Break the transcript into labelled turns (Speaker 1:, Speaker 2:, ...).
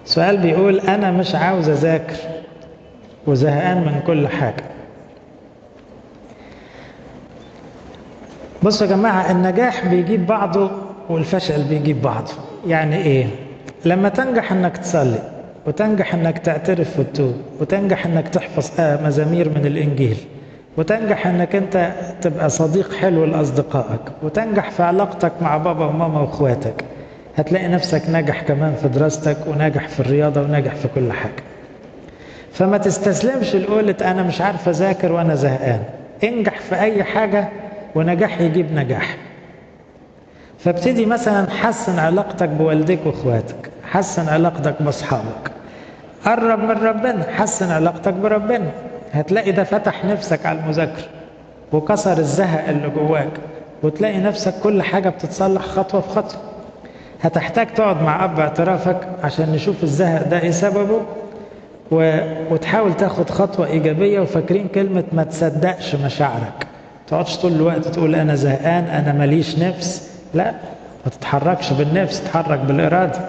Speaker 1: سؤال بيقول أنا مش عاوز أذاكر وزهقان من كل حاجة. بصوا يا جماعة، النجاح بيجيب بعضه والفشل بيجيب بعضه. يعني إيه؟ لما تنجح إنك تصلي، وتنجح إنك تعترف وتتوب، وتنجح إنك تحفظ مزامير من الإنجيل، وتنجح إنك أنت تبقى صديق حلو لأصدقائك، وتنجح في علاقتك مع بابا وماما وإخواتك، هتلاقي نفسك ناجح كمان في دراستك، وناجح في الرياضة، وناجح في كل حاجة. فما تستسلمش لقولة أنا مش عارف أذاكر وأنا زهقان. انجح في أي حاجة ونجاح يجيب نجاح. فابتدي مثلا حسن علاقتك بوالديك واخواتك، حسن علاقتك باصحابك، قرب من ربنا، حسن علاقتك بربنا، هتلاقي ده فتح نفسك على المذاكرة وكسر الزهق اللي جواك، وتلاقي نفسك كل حاجة بتتصلح خطوة في خطوة. هتحتاج تقعد مع أب اعترافك عشان نشوف الزهق ده ايه سببه، وتحاول تاخد خطوة إيجابية. وفاكرين كلمة ما تصدقش مشاعرك، تقعدش طول الوقت تقول أنا زهقان، أنا ماليش نفس. لا، ما تتحركش بالنفس، تتحرك بالإرادة.